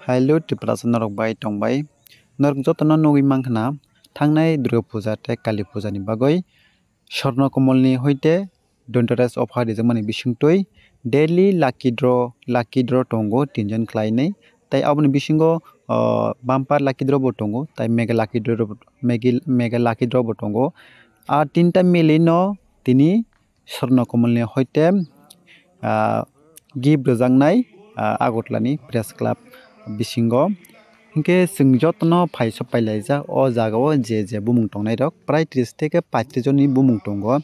Hello Triprasan Norok Bai Tongbai Norok Jotono Nogi Mangkhana Thangnai Durga Puja tei Kali Puja ni bagoi Sorno Komolni hoite Donteras of Harizamani Bishingtoi Daily Lucky Draw Tongo Tinjan Klainai Tai Aboni Bishingo Bumper Lucky Draw Botongo Tai Mega Lucky Draw Botongo A Tinta Milino Tini Sorno Komolni hoite Give Rojangnai Agotlani Press Club Bisingo Hinke Singjotno Paiso Pailaija O Jagao Je Bumung Tongnai Rok Prai 30 থেকে 35 joni bumung tongo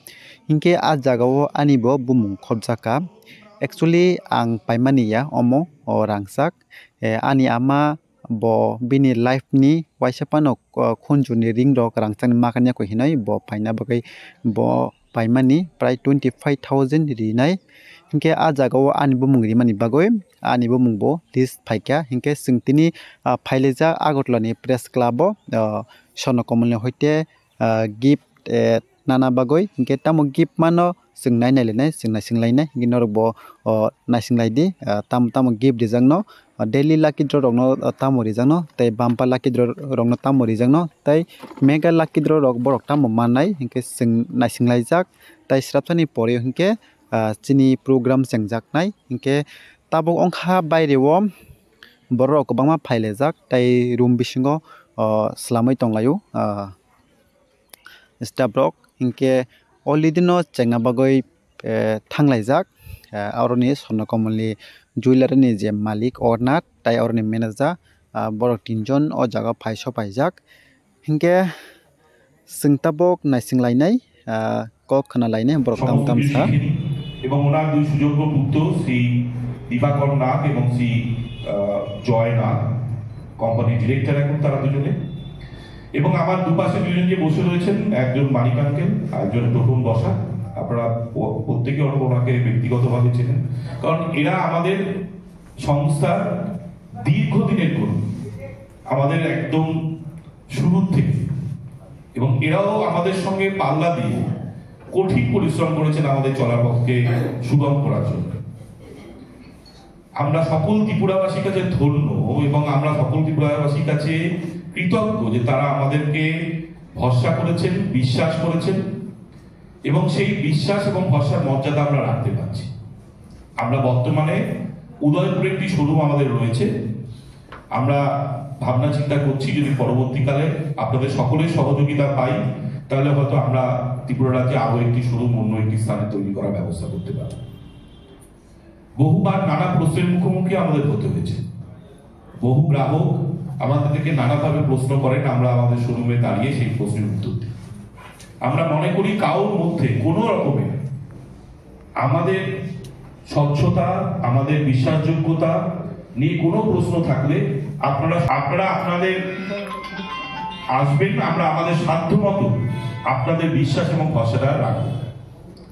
Hinke A Jagao Anibo Bumung Khobjaka Actually ang paimaniya omo o rangsak ani ama bo bini life ni waisapano khunjuni ring rok rangchang makanya ko hinai bo paina bagai bo paimani prai 25000 rinai hinke a jagao ani bumung rimani bagoi ani bumung bo list phaikya hinke singtini phaileja agotlani press club o sono komolni hoite gift nana bagoi hinke tamo gift mano singnai nailenai singlainai hinke norok bo naisinglai tamo gift rijangno daily lucky draw rokno tamo rijangno tei bumper lucky draw rokno tamo rijangno tei mega lucky draw rok borok tamo manai hinke naisinglaijak tei srapsani pore hinke chini program chengjaknai hinke tabuk ongkha baireo borok kobangma phailejak tei room bisingo slamoi tonglaio staff rok hinke already chengna bagoi thanglajak aroni sorno komolni jewelry ni je malik owner tai aroni manager borok tinjon o jaga phaiso paijak hinke singtabok naisinglainai kok khanalainai borok tamsa এবং ওনার দুই সুযোগ্য পুত্র শ্রী দিবাকর নাগ এবং শ্রী জয় নাগ company director এখন তারা দুজনে এবং আমার দুপাশে দুজন যে বসে রয়েছেন একজন মানিক আঙ্কেল একজন প্রথম বসা আপনারা প্রত্যেকে ওনাকে ব্যক্তিগতভাবে চেনেন কারণ এরা আমাদের সংস্থার দীর্ঘদিনের কর্মী আমাদের একদম শুরু থেকে এবং এরাও আমাদের সঙ্গে পাল্লা দিয়ে কঠিন পরিশ্রম করেছেন আমাদের চলার পথকে সুগম করার জন্য আমরা সকল ত্রিপুরাবাসীর কাছে ধন্য এবং আমরা সকল ত্রিপুরাবাসীর কাছে কৃতজ্ঞ যে তারা আমাদেরকে ভরসা করেছেন বিশ্বাস করেছেন এবং সেই বিশ্বাস এবং ভরসার মর্যাদা আমরা রাখতে পারছি আমরা বর্তমানে উদয়পুরে একটি শোরুম আমাদের রয়েছে আমরা ভাবনা চিন্তা করছি যদি পরবর্তীকালে আপনাদের সকলের সহযোগিতা পাই তাহলে হয়তো আমরা ত্রিপুরা রাজ্যে আরো একটি শোরুম অন্য একটি স্থানে তৈরি করার ব্যবস্থা করতে পারব বহুবার নানা প্রশ্নের মুখোমুখি আমাদের হতে হয়েছে বহু গ্রাহক আমাদেরকে নানাভাবে প্রশ্ন করেন আমরা আমাদের শোরুমে দাঁড়িয়ে সেই প্রশ্নের উত্তর দিই আমরা মনে করি কারোর মধ্যে কোনো রকমের আমাদের স্বচ্ছতা আমাদের বিশ্বাসযোগ্যতা নিয়ে কোনো প্রশ্ন থাকলে আপনারা আপনাদের আসবেন আমরা আমাদের সাধ্যমতো আপনাদের বিশ্বাস এবং ভরসাটা রাখবো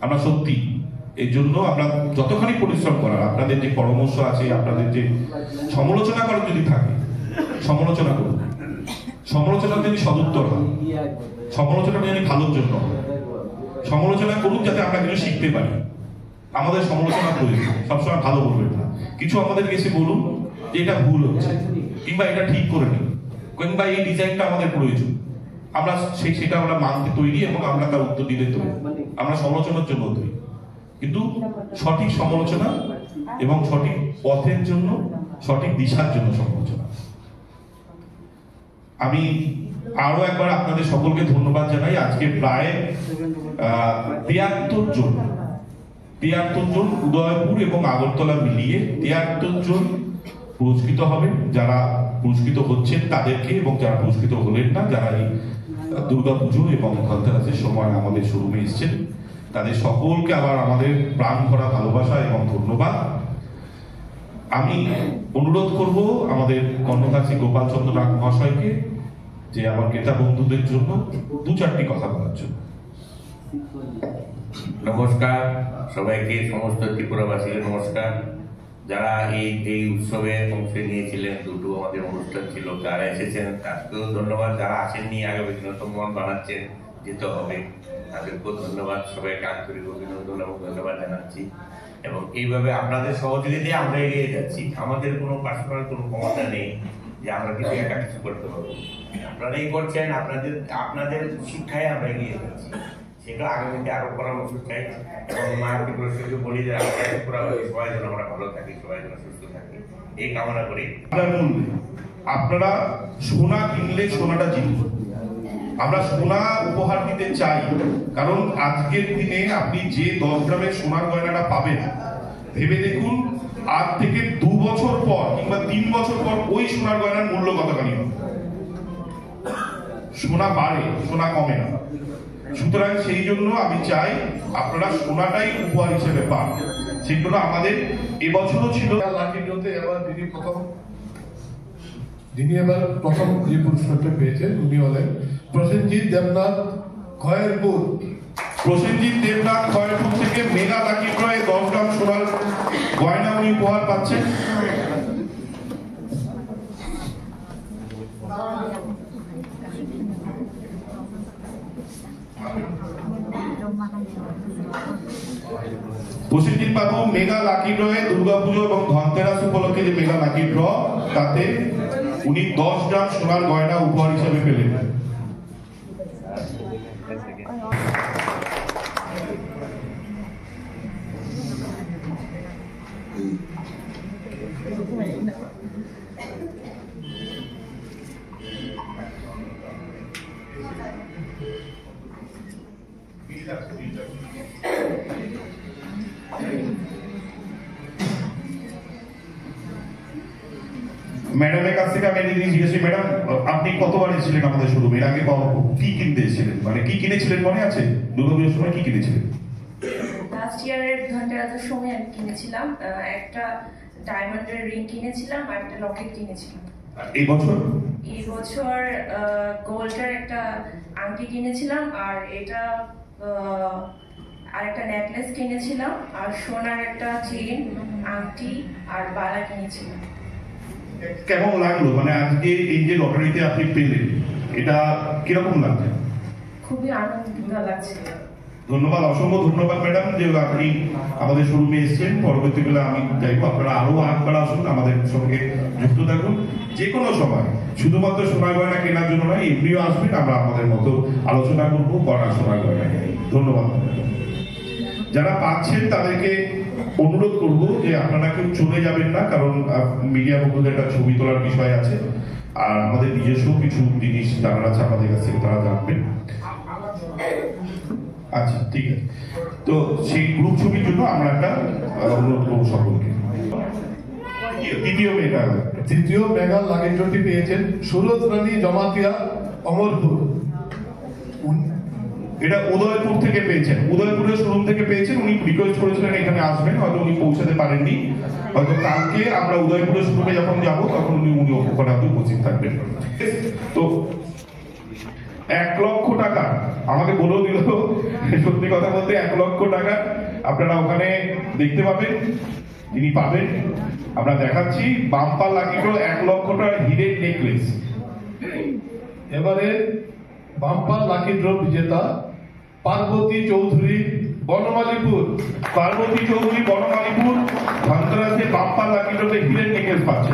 আমরা সত্যি এর জন্য আমরা যতখানি পরিশ্রম করার আপনাদের যে পরামর্শ আছে আপনাদের যে সমালোচনা করার যদি থাকে সমালোচনা করুন সমালোচনা যদি সদুত্তর হয় সমালোচনা যদি ভালোর জন্য সমালোচনা করুন যাতে আমরা কিছু শিখতে পারি আমাদের সমালোচনা প্রয়োজন সবসময় ভালো বলবেন না কিছু আমাদের কাছে বলুন যে এটা ভুল হচ্ছে কিংবা এটা ঠিক করে নিন কিংবা এই ডিজাইনটা আমাদের প্রয়োজন আমরা সেটা আমরা মানতে তৈরি এবং আমরা তার উত্তর দিতে তৈরি আমরা সমালোচনার জন্য তৈরি কিন্তু সঠিক সমালোচনা এবং সঠিক পথের জন্য সঠিক দিশার জন্য সমালোচনা আমি আরো একবার আপনাদের সকলকে ধন্যবাদ জানাই আজকে প্রায় 73 জন উদয়পুর এবং আগরতলা মিলিয়ে 73 জন পুরস্কৃত হবেন যারা পুরস্কৃত হচ্ছেন তাদেরকে এবং যারা পুরস্কৃত হলেন না যারা এই দুর্গাপুজো এবং ধনতেরাসের সময় আমাদের শোরুমে এসেছেন তাদের সকলকে আবার আমাদের প্রাণ ভরা ভালোবাসা এবং ধন্যবাদ আমি অনুরোধ করব আমাদের কর্ণধারী গোপাল চন্দ্র নাগ মহাশয়কে যে আমার ক্রেতা বন্ধুদের জন্য দু চারটি কথা বলার জন্য নমস্কার সবাইকে সমস্ত ত্রিপুরাবাসীকে নমস্কার যারা এই উৎসবে অংশ নিয়েছিলেন দুটো আমাদের অনুষ্ঠান ছিল যারা এসেছেন তাদেরকেও ধন্যবাদ যারা আসেননি আগামী দিনে তো মন বানাচ্ছেন যেতে হবে তাদেরকেও ধন্যবাদ সবাইকে আন্তরিক অভিনন্দন এবং ধন্যবাদ জানাচ্ছি এবং এইভাবে আপনাদের সহযোগিতায় আমরা এগিয়ে যাচ্ছি। আমাদের কোনো পার্সোনাল কোনো ক্ষমতা নেই যে আমরা কিছু একা কিছু করতে পারবো। আপনারাই করছেন, আপনাদের শিক্ষায় আমরা এগিয়ে যাচ্ছি। সেটা আগামীতে আরো পরামর্শ চাই এবং মাকে প্রশ্নকে বলি যে সবাই যেন আমরা ভালো থাকি, সবাই যেন সুস্থ থাকি, এই কামনা করি। আপনারা সোনা কিনলে সোনাটা জিতবে। আমরা সোনা উপহার দিতে চাই, কারণ আজকের দিনে আপনি যে 10 গ্রামের সোনার গয়নাটা পাবেন, ভেবে দেখুন আজ থেকে 2 বছর পর কিংবা 3 বছর পর ওই সোনার গয়নার মূল্য কতখানি হবে। সোনা বাড়ে, সোনা কমে না। সুতরাং সেই জন্য আমি চাই আপনারা সোনাটাই উপহার হিসেবে পান। সেগুলো আমাদের এবছরও ছিল। লাকি ড্রতে এবার যিনি এবার প্রথম যে পুরস্কারটা পেয়েছেন উনি হলেন প্রসেনজিৎ দেবনাথ খয়েরপুর। প্রসেনজিৎ দেবনাথ খয়েরপুর থেকে মেগা লাকি ড্রয়ে 10 গ্রাম সোনার গয়না উনি উপহার পাচ্ছেন। প্রসেনজিৎ বাবু মেগা লাকি ড্রয়ে দুর্গাপুজো এবং ধনতেরাস উপলক্ষে যে মেগা লাকি ড্র, তাতে উনি 10 গ্রাম সোনার গয়না উপহার হিসেবে পেলেন। ম্যাডামের কাছ থেকে আমি একটা জিনিস জিজ্ঞেস করি, ম্যাডাম আপনি কতবার এসেছিলেন আমাদের শোরুমে? এর আগে কি কিনতে এসেছিলেন, মানে কি কিনেছিলেন মনে আছে? দুর্গাপুজোর সময় কি কিনেছিলেন? লাস্ট ইয়ারের ধনতেরাসের সময় আমি কিনেছিলাম একটা ডায়মন্ডের রিং কিনেছিলাম আর একটা লকেট কিনেছিলাম। এই বছর গোল্ডের একটা আংটি কিনেছিলাম আর এটা আর একটা নেকলেস কিনেছিলাম আর সোনার একটা চেইন, আংটি আর বালা কিনেছিলাম। কেমন লাগলো, মানে আজকে এই যে লটারিতে আপনি পেলেন, এটা কিরকম লাগছে? খুবই আনন্দিত লাগছে। ধন্যবাদ, অসংখ্য ধন্যবাদ ম্যাডাম যে আপনি আমাদের শোরুমে এসেছেন। পরবর্তীকালে আমি চাইবো আপনারা আরো আগবাড়া আসুন, আমাদের সঙ্গে যুক্ত থাকুন যে কোনো সময়। শুধুমাত্র সোনা গয়না কেনার জন্য নয়, এমনিও আসবেন, আমরা আমাদের মতো আলোচনা করবো করা সোনা গয়না। ধন্যবাদ। যারা পাচ্ছেন তাদেরকে অনুরোধ করবো যে আপনারা কেউ চলে যাবেন না, কারণ মিডিয়া বন্ধুদের একটা ছবি তোলার বিষয় আছে আর আমাদের নিজস্ব কিছু জিনিস জানার আছে আমাদের কাছে, তারা জানবেন। আচ্ছা ঠিক আছে, তো সেই গ্রুপ ছবির জন্য আমরা একটা অনুরোধ করবো সকলকে। তৃতীয় মেগা লাকি ড্রটি পেয়েছেন সুরজ রানী জমাতিয়া অমরপুর। এটা উদয়পুর থেকে পেয়েছেন, উদয়পুরের শোরুম থেকে পেয়েছেন। উনি রিকোয়েস্ট করেছিলেন এখানে আসবেন, হয়তো উনি পৌঁছাতে পারেননি, হয়তো কালকে আমরা উদয়পুরের শোরুমে যখন যাবো তখন উনি ওখানে হয়তো উপস্থিত থাকবেন। তো 1 লক্ষ টাকা আমাকে বলেও দিল, সত্যি কথা বলতে 1 লক্ষ টাকা আপনারা ওখানে দেখতে পাবেন। যিনি পাবেন আমরা দেখাচ্ছি, বাম্পার লাকি ড্র 1 লক্ষ টাকা হিরের নেকলেস। এবারে বাম্পার লাকি ড্র বিজেতা পার্বতী চৌধুরী বনমালীপুর। পার্বতী চৌধুরী বনমালীপুর ধনতেরাসে বাম্পার লাকি ড্রতে হিরের নেকলেস পাচ্ছে।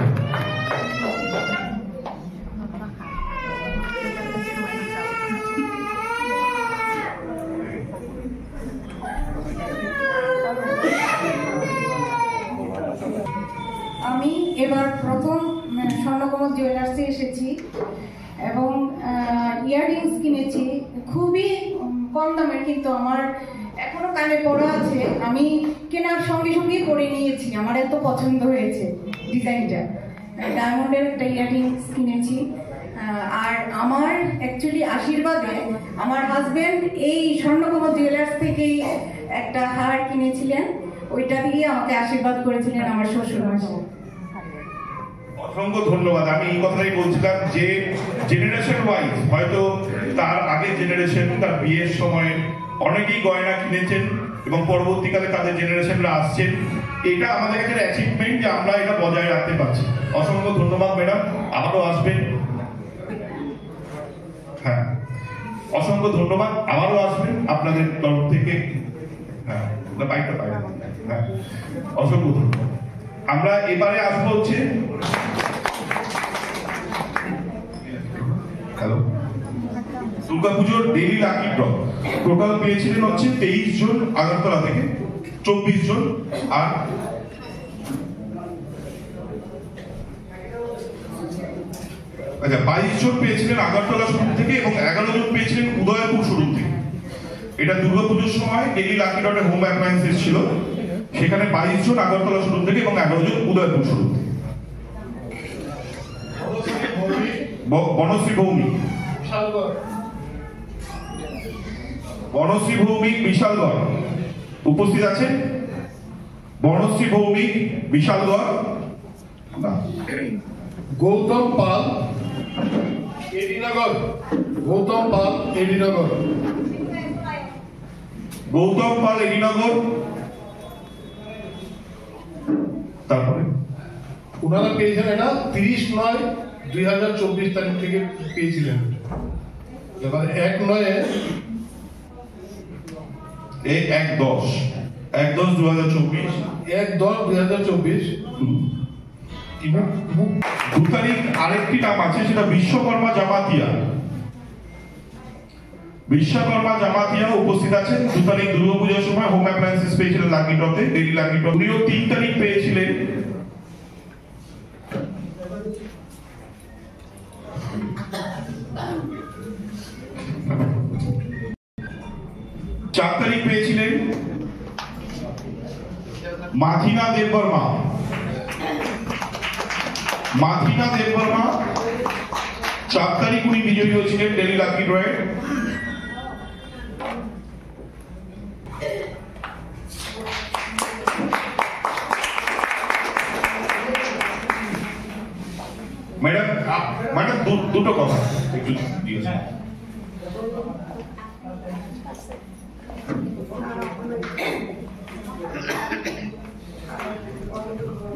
আমি এবার প্রথম স্বর্ণকমল জুয়েলার্সে এসেছি এবং ইয়াররিংস কিনেছি খুবই কম দামের, কিন্তু আমার এখনো কানে পড়া আছে। আমি কেনার সঙ্গে সঙ্গেই পরে নিয়েছি, আমার এত পছন্দ হয়েছে ডিজাইনটা। ডায়মন্ডের একটা ইয়াররিংস কিনেছি আর আমার অ্যাকচুয়ালি আশীর্বাদে আমার হাজবেন্ড এই স্বর্ণকমল জুয়েলার্স থেকেই একটা হার কিনেছিলেন, ওইটা দিয়ে আমাকে আশীর্বাদ করেছিলেন আমার শ্বশুর মশাই। অসংখ্য ধন্যবাদ। আমি এই কথাই বলছিলাম যে জেনারেশন ওয়াইজ হয়তো তার আগের জেনারেশন তার বিয়ের সময় অনেকেই গয়না কিনেছেন এবং পরবর্তীকালে তাদের জেনারেশনরা আসছেন। এটা আমাদের কাছে অ্যাচিভমেন্ট যে আমরা এটা বজায় রাখতে পারছি। অসংখ্য ধন্যবাদ ম্যাডাম, আবারও আসবেন। হ্যাঁ, অসংখ্য ধন্যবাদ, আবারও আসবেন আপনাদের তরফ থেকে। হ্যাঁ। হ্যাঁ, অসংখ্য ধন্যবাদ। আমরা এবারে আসবো হচ্ছে হ্যালো দুর্গাপুজোর ডেইলি লাকি ড্র টোটাল পেয়েছিলেন হচ্ছে 23 জন আগরতলা থেকে, 24 জন আর আচ্ছা 22 জন পেয়েছিলেন আগরতলা শোরুম থেকে এবং 11 জন পেয়েছিলেন উদয়পুর শোরুম থেকে। এটা দুর্গাপুজোর সময় ডেইলি লাকি ড্রতে হোম অ্যাপ্লায়েন্সেস ছিল, সেখানে 22 জন আগরতলা শোরুম থেকে এবং 11 জন উদয়পুর শোরুম থেকে। বনশ্রী ভৌমিক, বনশ্রী ভৌমিক বিশালগড় উপস্থিত আছেন? বনশ্রী ভৌমিক বিশালগড়। গৌতম পাল এডিনগর, গৌতম পাল এডিনগর, গৌতম পাল এডিনগর। তারপরে ওনারা পেয়েছেন এটা 30/9/2024 তারিখ থেকে পেয়েছিলেন। এবার 1/9 1/10/2024 1/10/2024 2 তারিখ আরেকটি নাম আছে, সেটা বিশ্বকর্মা জামাতিয়া। বিশ্বকর্মা জামাতিয়া উপস্থিত আছেন। 2 তারিখ দুর্গাপূজার সময় হোম অ্যাপ্লায়েন্সেস পেয়েছিলেন লাকি ড্রতে, ডেইলি লাকি ড্র। উনিও 3 তারিখ পেয়েছিলেন চার তারিখ পেয়েছিলেন মাথিনা দেববর্মা। মাথিনা দেববর্মা 4 তারিখ উনি বিজয়ী হয়েছিলেন ডেইলি লাকি ড্রয়ে। ম্যাডাম দুটো কথা একটু দিয়েছে।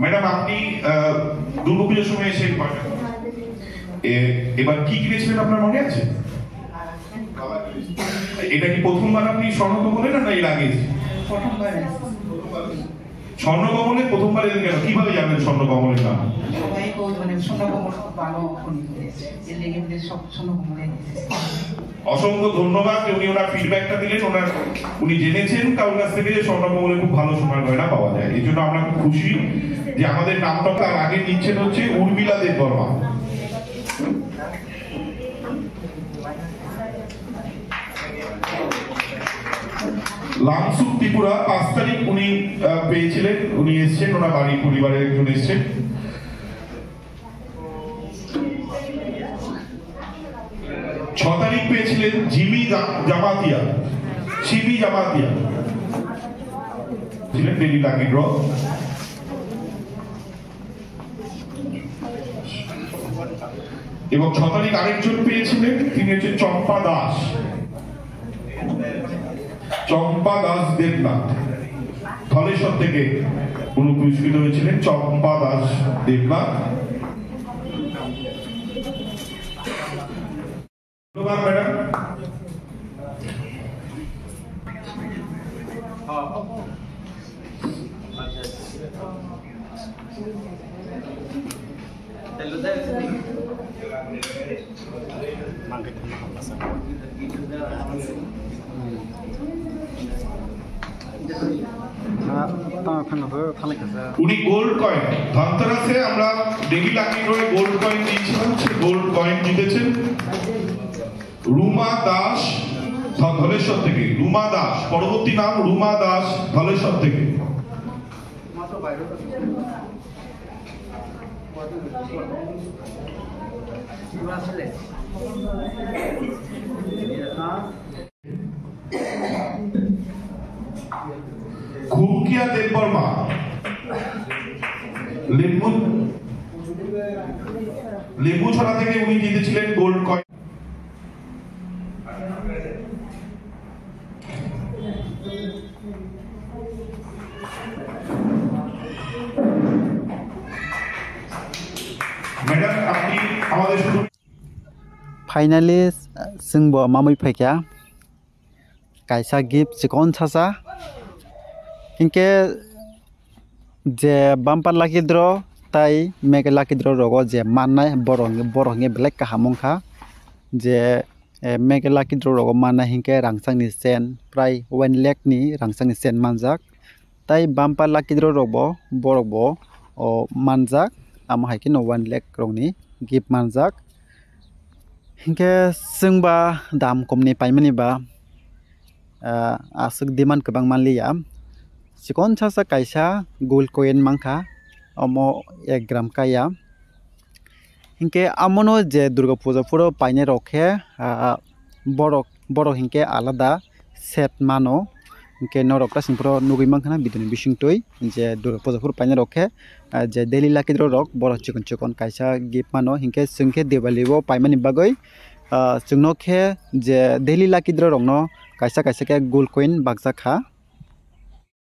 ম্যাডাম আপনি দুর্গাপুজোর সময় এসে এবার কি কিনেছিলেন আপনার মনে আছে? এটা কি প্রথমবার আপনি স্বর্ণকমলে না এর আগে? স্বর্ণকমলে প্রথমবার এলেন কেন? কিভাবে জানেন স্বর্ণকমলের নাম? অসংখ্য ধন্যবাদ যে উনি ওনার ফিডব্যাকটা দিলেন। উনি জেনেছেন কারোর কাছ থেকে যে স্বর্ণকমলে খুব ভালো সোনার গয়না পাওয়া যায়। এই জন্য আমরা খুব খুশি যে আমাদের নামটা তার আগে নিচ্ছেন হচ্ছে উর্মিলা দেববর্মা। লামসুক ত্রিপুরা 5 তারিখ উনি পেয়েছিলেন, উনি এসছেন, ওনার বাড়ি পরিবারের একজন এসছেন। ছ তারিখ পেয়েছিলেন জিমি জামাতিয়া, শিবি জামাতিয়া ছিলেন ডেইলি লাকি ড্র। এবং 6 তারিখ আরেকজন পেয়েছিলেন, তিনি হচ্ছেন চম্পা দাস। চম্পা দাস দেবনাথ ধলেশ্বর থেকে উনি পুরস্কৃত হয়েছিলেন। চম্পা দাস দেবনাথ। ধন্যবাদ ম্যাডাম। উনি গোল্ড কয়েন ধনতেরাসে আমরা ডেইলি লাকি ড্রয়ে গোল্ড কয়েন দিয়েছিলাম, সে গোল্ড কয়েন জিতেছেন রুমা দাস ধলেশ্বর থেকে। রুমা দাস, পরবর্তী নাম রুমা দাস ধলেশ্বর থেকে। খুমকিয়া দেববর্মা লেম্বুছড়া থেকে উনি জিতেছিলেন গোল্ড কয়েন। ম্যাডাম আপনি আমাদের শুধু फाइनाली जोंबो मामै फैखाया कायसा गिफ्ट चिकन सासा हिंके जे बाम्पार लाखिद्र ताई मेगे लाखिद्र रगो जे माननाय बर'नि बेलेग काहामंखा जे मेगे लाखिद्र रगो माननाय हिंके रांसांनि सेन प्राय 1 लाख नि रांसांनि सेन मानजाक ताई बाम्पार लाखिद्र रगबो बर'बो मानजाक आमहायके 1 लाख रंनि गिफ्ट मानजाक हिंके जोंबा दाम खमनि पाइमानिबा आसुक डिमान्ड गोबां मानलिया सिकन सासा कायसा गोल्ड कइन मांखा अमो 1 ग्राम काया हिंके आमनो जे दुर्गा पूजा पुरो पाइने रखे बड़ो हिंके आलादा सेट मानो हिंके नरकटा सिंपुरो नुगै मांखना बिदुनि बिसिंतोय जे दुर्गा पूजा पुरो पाइने रखे जे डेली लाखिद्र रक बड़ो चिकन कायसा गिफ्ट मानो हिंके जोंखे दिवालीबो पाइमानि बागै जोंनोखे जे डेली लाखिद्र रंनो कायसा के गोल्ड कइन बागजाखा